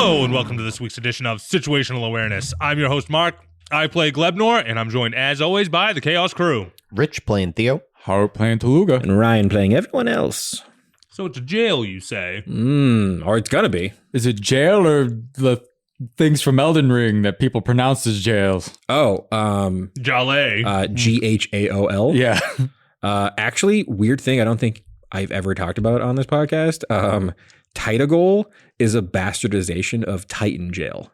Hello, and welcome to this week's edition of Situational Awareness. I'm your host, Mark. I play Glebnor, and I'm joined, as always, by the Chaos Crew. Rich playing Theo. Howard playing Taluga. And Ryan playing everyone else. So it's a jail, you say? Or it's gonna be. Is it jail or the things from Elden Ring that people pronounce as jails? Oh, Jale. Ghaol. Yeah. Actually, weird thing I don't think I've ever talked about on this podcast. Titagol is a bastardization of Titan Jail.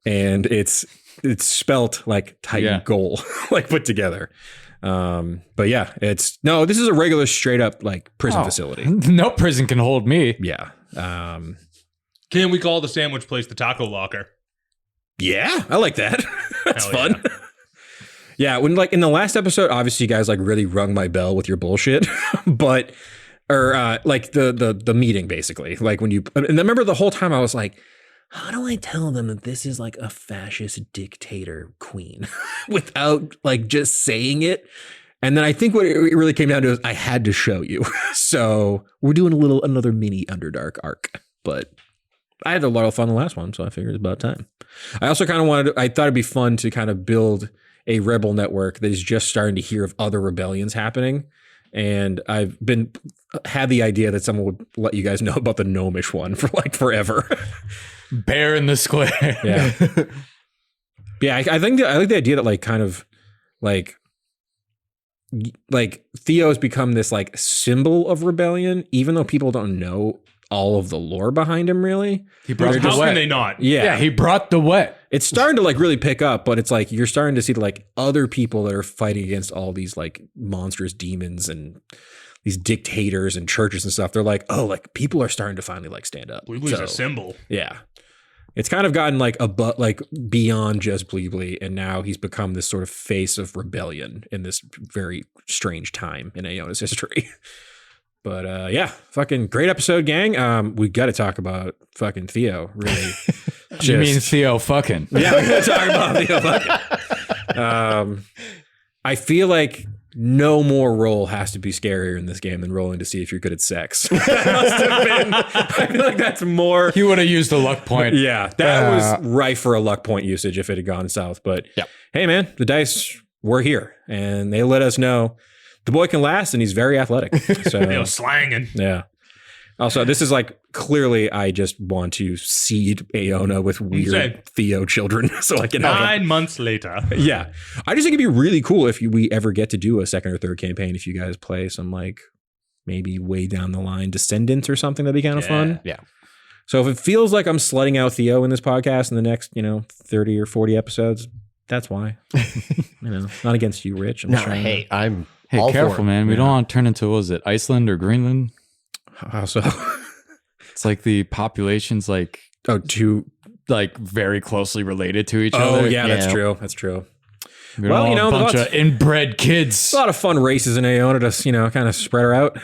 And it's spelt like Titan Goal, like put together. But yeah, this is a regular straight up like prison facility. No prison can hold me. Yeah. Can we call the sandwich place the Taco Locker? Yeah, I like that. That's Hell fun. Yeah, when like in the last episode, obviously you guys like really rung my bell with your bullshit, but like the meeting basically, like when you and I remember the whole time I was like, how do I tell them that this is like a fascist dictator queen without like just saying it? And then I think what it really came down to is I had to show you. So we're doing another mini Underdark arc, but I had a lot of fun the last one, so I figured it's about time. I also kind of I thought it'd be fun to kind of build a rebel network that is just starting to hear of other rebellions happening. And I've had the idea that someone would let you guys know about the gnomish one for like forever. Bear in the square. Yeah. Yeah, I like the idea that like kind of like Theo has become this like symbol of rebellion, even though people don't know all of the lore behind him really. He brought the How wet. can they not? Yeah, he brought the wet. It's starting to like really pick up, but it's like you're starting to see like other people that are fighting against all these like monstrous demons and these dictators and churches and stuff. They're like, oh, like people are starting to finally like stand up. Bleebly's a symbol. Yeah. It's kind of gotten like like beyond just Bleebly, and now he's become this sort of face of rebellion in this very strange time in Aeona's history. But yeah, fucking great episode, gang. We got to talk about fucking Theo, really. You mean Theo fucking? Yeah, we're going to talk about Theo fucking. I feel like no more roll has to be scarier in this game than rolling to see if you're good at sex. That must have been, I feel like that's more. He would have used a luck point. Yeah, that was rife for a luck point usage if it had gone south. But hey, man, the dice were here, and they let us know the boy can last, and he's very athletic. So Slanging. yeah. Also, this is like clearly I just want to seed Aeona with weird Theo children so I can have 9 months later. Yeah. I just think it'd be really cool if we ever get to do a second or third campaign, if you guys play some like maybe way down the line Descendants or something, that'd be kind of fun. Yeah. So if it feels like I'm slutting out Theo in this podcast in the next, 30 or 40 episodes, that's why. Not against you, Rich. I'm Hey, all careful, man. We don't want to turn into, what was it, Iceland or Greenland? How so? It's like the population's like, like very closely related to each other. Oh, yeah, that's true. That's true. We're a bunch of inbred kids. A lot of fun races in Aeona to, kind of spread her out.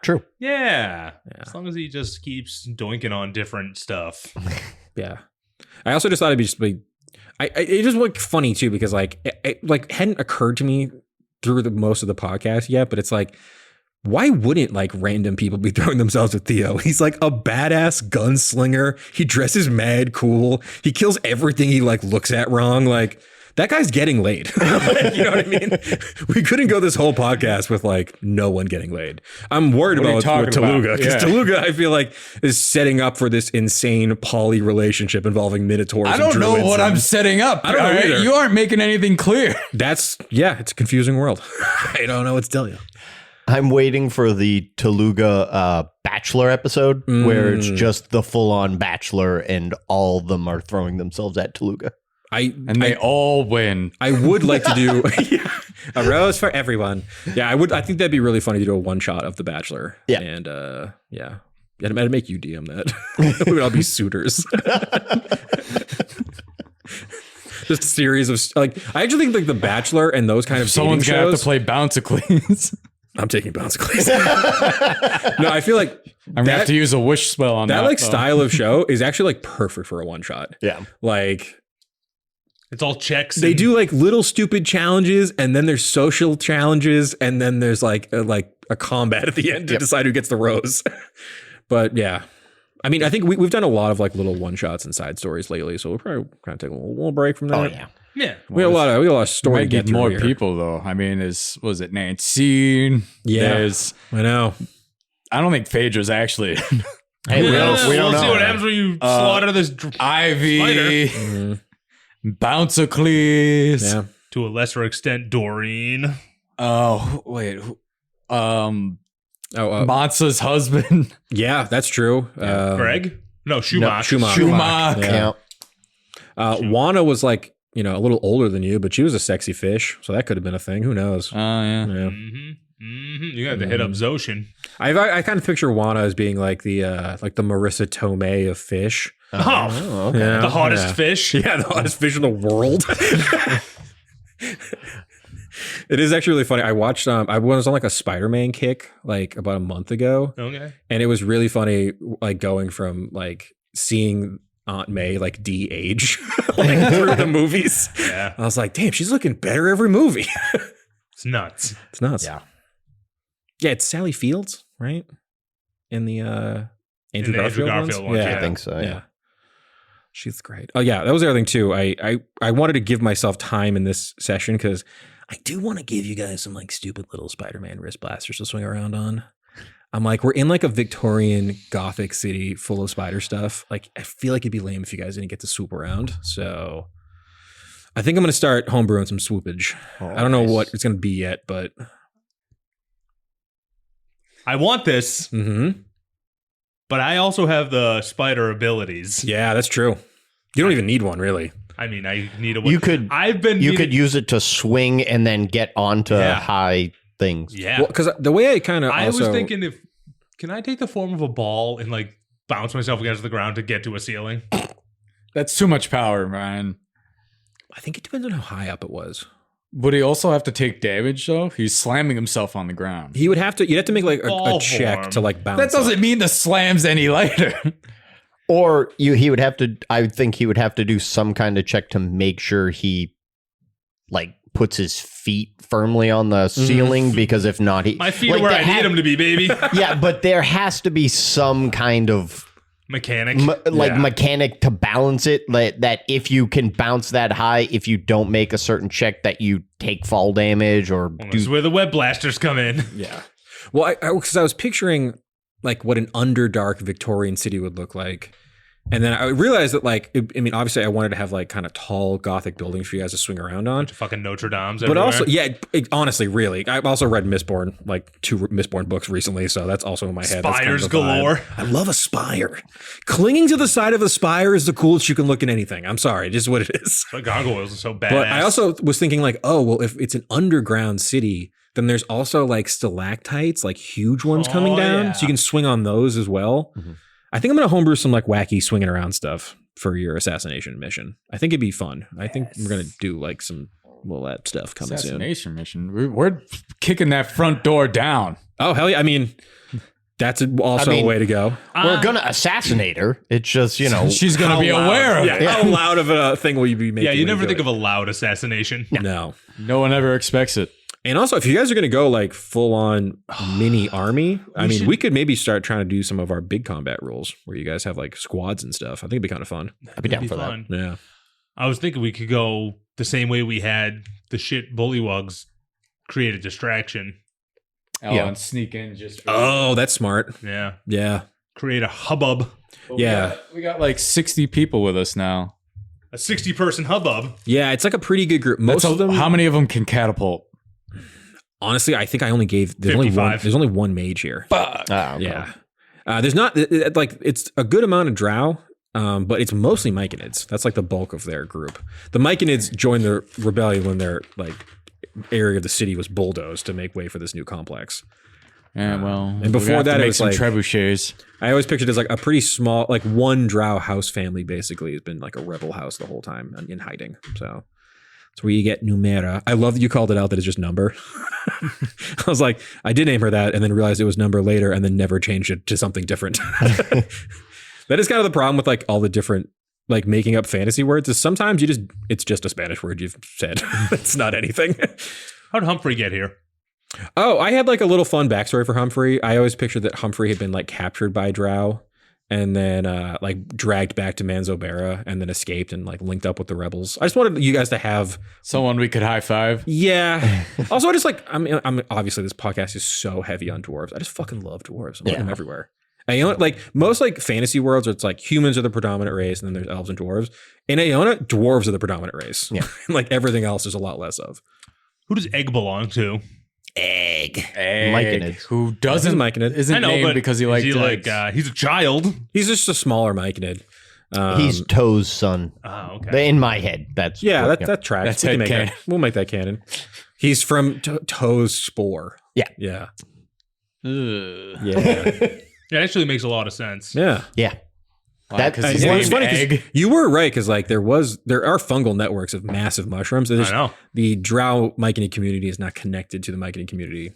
True. Yeah. As long as he just keeps doinking on different stuff. Yeah. I also just thought it'd be just like, it just looked funny too, because like, it hadn't occurred to me through most of the podcast yet, but it's like, why wouldn't like random people be throwing themselves at Theo? He's like a badass gunslinger. He dresses mad cool. He kills everything he like looks at wrong. Like that guy's getting laid. You know what I mean? We couldn't go this whole podcast with like no one getting laid. I'm worried about with Taluga, because Taluga I feel like is setting up for this insane poly relationship involving minotaurs. I don't know what I'm setting up. I don't know either. You aren't making anything clear. It's a confusing world. I don't know what to tell you. I'm waiting for the Taluga Bachelor episode where it's just the full-on Bachelor and all of them are throwing themselves at Taluga. They all win. I would like to do a rose for everyone. Yeah, I think that'd be really funny to do a one-shot of The Bachelor. Yeah. And I'd make you DM that. We would all be suitors. Just a series of like, I actually think like The Bachelor and those kind of someone's gonna have to play Bouncicles. I'm taking Bouncicles. No, I feel like I'm gonna have to use a wish spell on that. That like style of show is actually like perfect for a one shot. Yeah, like it's all checks. They do like little stupid challenges, and then there's social challenges, and then there's like a combat at the end to decide who gets the rose. But yeah, I mean, I think we've done a lot of like little one shots and side stories lately, so we'll probably kind of take a little break from that. Oh yeah. Yeah. We got a lot of story to Might get get more through here. people though. I mean, was it Nancy? Yeah. There's, I know. I don't think Phaedra's actually Hey, we don't we'll know. see what happens when you slaughter this Ivy, spider. Bouncicles. Yeah. To a lesser extent, Doreen. Oh wait, Oh, Matza's husband. yeah, that's true. Greg? No, Schumacher. Schumacher. Schumacher. Yeah. Juana was like, a little older than you, but she was a sexy fish, so that could have been a thing. Who knows? Oh yeah. Yeah. You got to hit up Zoshin. I kind of picture Juana as being like the Marissa Tomei of fish. Oh, okay. Yeah. the hottest Yeah. fish. Yeah, the hottest fish in the world. It is actually really funny. I watched I was on like a Spider-Man kick like about a month ago, Okay. and it was really funny like going from like seeing Aunt May like de-age like through the movies. Yeah. I was like, damn, she's looking better every movie. It's nuts. It's nuts. Yeah. Yeah, it's Sally Fields, right? In the Andrew In the Andrew Garfield ones, I think so. Yeah. She's great. Oh yeah, that was the other thing too. I wanted to give myself time in this session because I do want to give you guys some like stupid little Spider-Man wrist blasters to swing around on. I'm like, we're in like a Victorian Gothic city full of spider stuff. Like, I feel like it'd be lame if you guys didn't get to swoop around. So I think I'm going to start homebrewing some swoopage. I don't know what it's going to be yet, but I want this, but I also have the spider abilities. yeah, that's true. You don't even need one really. I mean, I need a. You could You could use it to swing and then get onto Yeah. high things. Yeah. Well, because the way I kind of I was thinking can I take the form of a ball and like bounce myself against the ground to get to a ceiling? That's too much power, man. I think it depends on how high up it was. Would he also have to take damage though? He's slamming himself on the ground. You'd have to make like a Ball check form. to like bounce. That doesn't mean the slam's any lighter. Or he would have to. I would think he would have to do some kind of check to make sure he like puts his feet firmly on the ceiling, because if not, My feet are where I need them to be, baby. Yeah, but there has to be some kind of Mechanic. mechanic to balance it. That if you can bounce that high, if you don't make a certain check, that you take fall damage or This is where the web blasters come in. Yeah. Well, because I was picturing like what an underdark Victorian city would look like. And then I realized that like, obviously I wanted to have like kind of tall Gothic buildings for you guys to swing around on. Fucking Notre Dame's But everywhere. also, yeah, honestly, really. I've also read Mistborn, like 2 Mistborn books recently, so that's also in my head. That's Spires kind of the vibe. galore. I love a spire. Clinging to the side of a spire is the coolest you can look in anything. I'm sorry, just what it is. But gargoyles are so badass. But I also was thinking like, oh, well, if it's an underground city, then there's also like stalactites, like huge ones coming down. yeah. So you can swing on those as well. I think I'm going to homebrew some like wacky swinging around stuff for your assassination mission. I think it'd be fun. I think we're going to do like some that stuff coming soon. Assassination mission. We're kicking that front door down. Oh, hell yeah. I mean, that's also a way to go. we're gonna assassinate her. It's just She's gonna be aware of it. How loud of a thing will you be making? Yeah, you when never do think it? of a loud assassination. No. No one ever expects it. And also, if you guys are going to go like full on mini army, we could maybe start trying to do some of our big combat rules where you guys have like squads and stuff. I think it'd be kind of fun. I'd be down It'd for be that. fun. Yeah. I was thinking we could go the same way we had the shit bullywugs create a distraction. Oh, Yeah. and sneak in just. Oh, that's smart. Yeah. Yeah. Create a hubbub. Yeah. We got like 60 people with us now. A 60-person hubbub. Yeah. It's like a pretty good group. Most of them. How many of them can catapult? Honestly, I think I only gave. There's only 55. there's only one mage here. Fuck. Yeah. There's not like it's a good amount of drow, but it's mostly Myconids. That's like the bulk of their group. The Myconids joined the rebellion when their like area of the city was bulldozed to make way for this new complex. Yeah, well. And before that, it was some like trebuchets. I always pictured it as like a pretty small, like one drow house family basically has been like a rebel house the whole time in hiding. So it's where you get Numera. I love that you called it out that it's just number. I was like, I did name her that and then realized it was number later and then never changed it to something different. That is kind of the problem with like all the different like making up fantasy words is sometimes it's just a Spanish word you've said. It's not anything. How'd Humphrey get here? Oh, I had like a little fun backstory for Humphrey. I always pictured that Humphrey had been like captured by drow and then like dragged back to Manzobera and then escaped and like linked up with the rebels. I just wanted you guys to have Someone we could high five. Yeah. Also, I just like I'm obviously this podcast is so heavy on dwarves. I just fucking love dwarves. I love them everywhere. Iona, like most like fantasy worlds, it's like humans are the predominant race, and then there's elves and dwarves. In Iona, dwarves are the predominant race. Yeah. Like everything else, there's a lot less of. Who does Egg belong to? Egg. Myconid. Who doesn't Myconid. Isn't named because he liked he's a child. He's just a smaller Myconid. He's Toe's son. Oh, okay. In my head, that's that tracks. That's canon. We'll make that canon. He's from Toe's spore. Yeah. Yeah. Yeah. It actually makes a lot of sense. Yeah. Yeah. Because he's It's named funny 'cause Egg. you were right because like there are fungal networks of massive mushrooms. I know. The Drow Myconid community is not connected to the Myconid community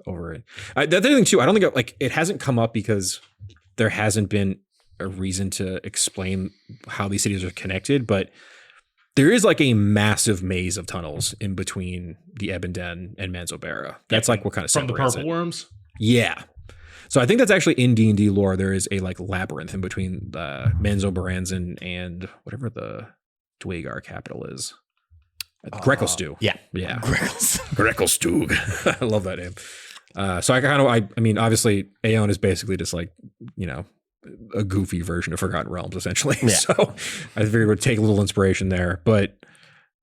over it. The other thing too, I don't think it hasn't come up because there hasn't been a reason to explain how these cities are connected, but there is like a massive maze of tunnels in between the Ebenden and Manzobera. That's like what kind of From the separates purple it. worms? Yeah. So I think that's actually in D&D lore. There is a like labyrinth in between Manzoberanzan and whatever the Dwagar capital is. Grekelstug. Yeah. Yeah. Grekelstug. I love that name. So I mean, obviously Aeon is basically just like, you know, a goofy version of Forgotten Realms, essentially. Yeah. So I figured we'd take a little inspiration there. But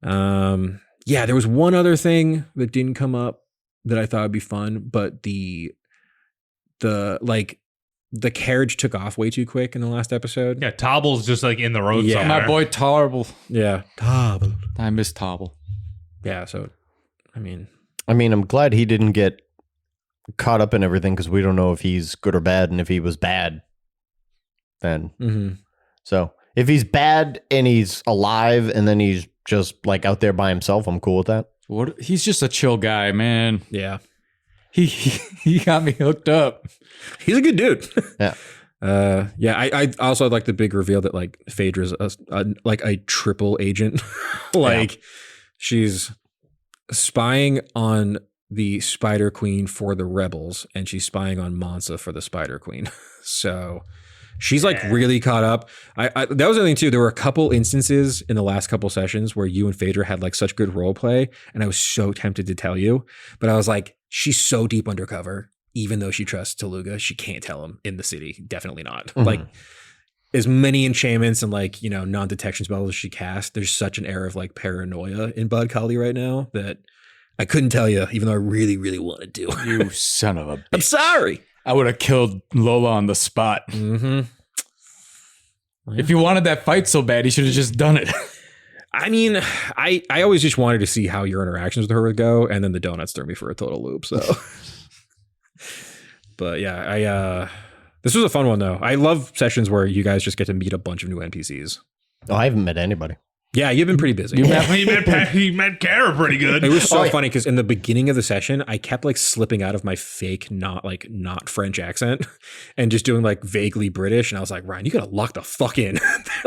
yeah, there was one other thing that didn't come up that I thought would be fun, but the carriage took off way too quick in the last episode. Yeah, Tobble's just like in the road Yeah. somewhere. My boy Tarble. Yeah. Tobble. I miss Tobble. Yeah. So, I mean, I'm glad he didn't get caught up in everything because we don't know if he's good or bad, and if he was bad, then. So if he's bad and he's alive and then he's just like out there by himself, I'm cool with that. What? He's just a chill guy, man. yeah. He got me hooked up. He's a good dude. Yeah. Yeah. I also like the big reveal that like Phaedra's like a triple agent. Like she's spying on the Spider Queen for the rebels, and she's spying on Mansa for the Spider Queen. So she's like really caught up. That was the thing too. There were a couple instances in the last couple sessions where you and Phaedra had like such good role play, and I was so tempted to tell you, but I was like, she's so deep undercover. Even though she trusts Teluga, she can't tell him in the city. Definitely not. Mm-hmm. Like as many enchantments and like, you know, non-detection spells as she casts, there's such an air of like paranoia in Bud Kali right now that I couldn't tell you, even though I really, really wanted to. You son of a bitch. I'm sorry. I would have killed Lola on the spot. Mm-hmm. If you wanted that fight so bad, he should have just done it. I mean, I always just wanted to see how your interactions with her would go, and then the donuts threw me for a total loop. So, but yeah, this was a fun one though. I love sessions where you guys just get to meet a bunch of new NPCs. Oh, I haven't met anybody. Yeah, you've been pretty busy. He met Kara pretty good. It was so funny because in the beginning of the session, I kept like slipping out of my fake, not French accent and just doing like vaguely British. And I was like, Ryan, you gotta lock the fuck in.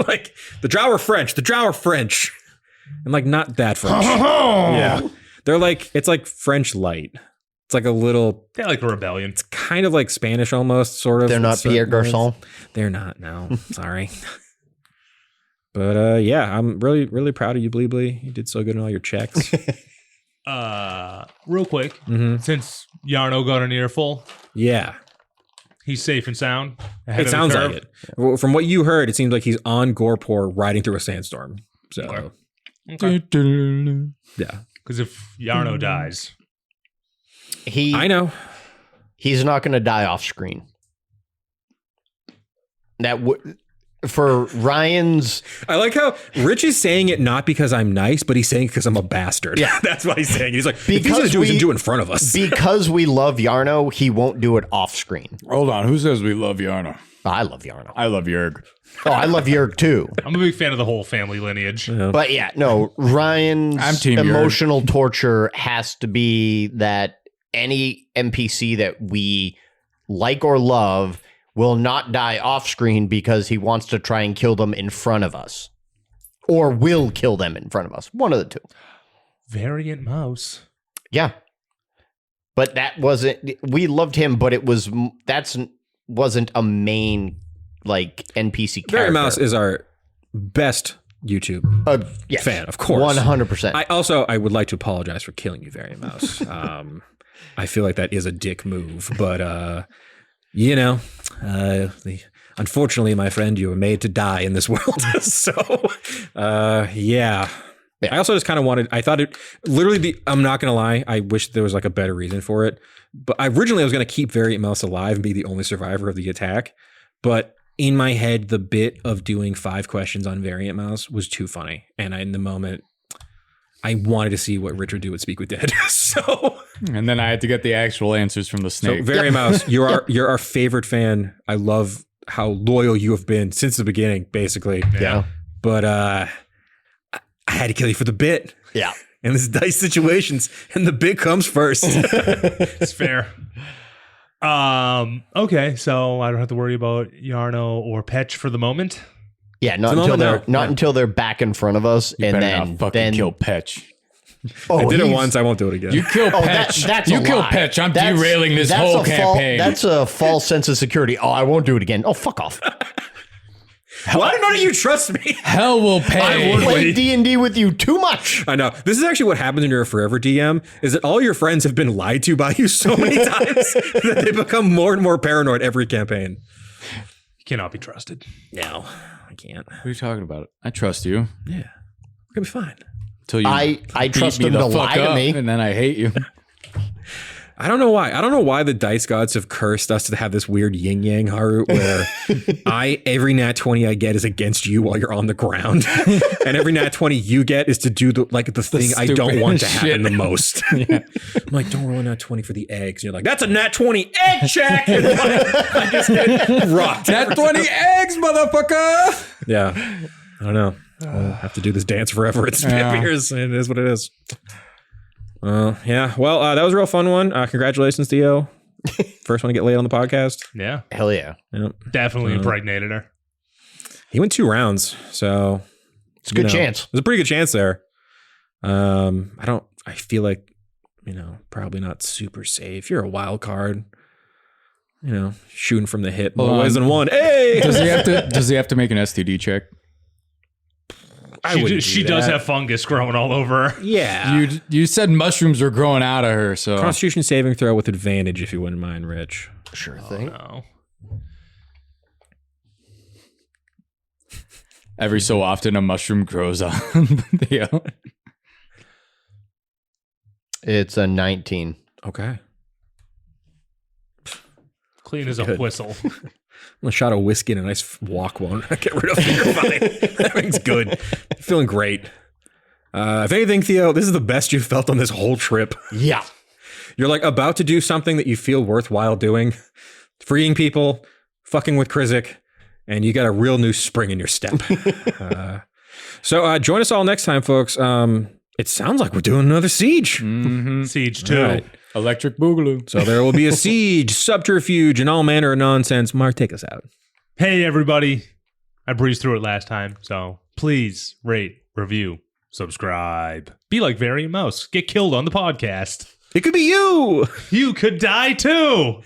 Like the Drow are French. I'm like, not that French. Yeah. They're like, it's like French light. It's like a little, They're like a rebellion. it's kind of like Spanish almost, sort of. They're not Pierre Garçon. They're not, no. Sorry. But yeah, I'm really, really proud of you, Bleebly. You did so good in all your checks. Real quick, since Yarno got an earful, Yeah. he's safe and sound. ahead It of the sounds curve. like it. Well, from what you heard, it seems like he's on Gorepore riding through a sandstorm. So, Okay. yeah. Because if Yarno dies, I know. He's not going to die off screen. That would for Ryan's. I like how Rich is saying it not because I'm nice, but he's saying it because I'm a bastard. Yeah, that's what he's saying. He's like, if he's Because going to do it, he we- can do it in front of us. Because we love Yarno, he won't do it off screen. Hold on. Who says we love Yarno? I love Yarno. I love Yerg. Oh, I love Yerg too. I'm a big fan of the whole family lineage. But yeah, no, Ryan's I'm Team Yerg. emotional torture has to be that any NPC that we like or love will not die off screen because he wants to try and kill them in front of us. Or will kill them in front of us. One of the two. Variant mouse. Yeah. But that wasn't, we loved him, but wasn't a main like NPC character. Very Mouse is our best YouTube yes, fan, of course. 100%. I would like to apologize for killing you, Very Mouse. I feel like that is a dick move, but unfortunately, my friend, you were made to die in this world. So, yeah. I also just kind of I'm not going to lie, I wish there was like a better reason for it. But originally I was going to keep Variant Mouse alive and be the only survivor of the attack. But in my head, the bit of doing 5 questions on Variant Mouse was too funny. And in the moment, I wanted to see what Richard do with Speak with Dead. And then I had to get the actual answers from the snake. So Variant Mouse, you're our favorite fan. I love how loyal you have been since the beginning, basically. Yeah. But I had to kill you for the bit. Yeah. And this dice situations, and the bit comes first. It's fair. Okay, so I don't have to worry about Yarno or Petch for the moment. Yeah, not until they're back in front of us, You and better not fucking kill Petch. I did it once. I won't do it again. You kill Petch. That's you a kill lie. Petch. I'm derailing this whole campaign. That's a false sense of security. Oh, I won't do it again. Oh, fuck off. Why do none of you trust me? Hell will pay. I play D&D with you too much. I know. This is actually what happens when you're a forever DM, is that all your friends have been lied to by you so many times that they become more and more paranoid every campaign. You cannot be trusted. No, I can't. What are you talking about? I trust you. Yeah. We're going to be fine. Until you I trust beat me them the to fuck lie to up, me. and then I hate you. I don't know why. I don't know why the dice gods have cursed us to have this weird yin yang, Haru, where every nat 20 I get is against you while you're on the ground, and every nat 20 you get is to do the thing I don't want to happen the most. Yeah. I'm like, don't roll a nat 20 for the eggs. And you're like, that's a nat 20 egg check. And I just get rocked. Nat 20 eggs, motherfucker. Yeah, I don't know. I'll have to do this dance forever. It's years. It is what it is. Yeah. Well, that was a real fun one. Congratulations, Theo. First one to get laid on the podcast. Yeah. Hell yeah. Yep. Definitely impregnated her. He went 2 rounds, so It's a good chance. There's a pretty good chance there. I feel like, probably not super safe. You're a wild card. Shooting from the hip more ways than one. Hey! Does he have to make an STD check? She does have fungus growing all over her. Yeah. You said mushrooms are growing out of her, so Constitution saving throw with advantage, if you wouldn't mind, Rich. Sure thing. No. every so often a mushroom grows on Theo. It's a 19. Okay. Clean as a Good. whistle. A shot of whiskey and a nice walk won't get rid of finger fighting. Everything's good. Feeling great. If anything, Theo, this is the best you've felt on this whole trip. Yeah. You're like about to do something that you feel worthwhile doing, freeing people, fucking with Krizik, and you got a real new spring in your step. So join us all next time, folks. It sounds like we're doing another siege. Mm-hmm. Siege 2. Right. Electric Boogaloo. So there will be a siege, subterfuge, and all manner of nonsense. Mark, take us out. Hey, everybody. I breezed through it last time, so please rate, review, subscribe. Be like Variant Mouse. Get killed on the podcast. It could be you. You could die too.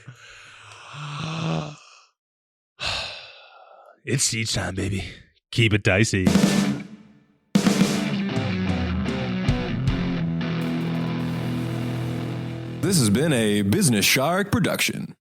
It's siege time, baby. Keep it dicey. This has been a Business Shark production.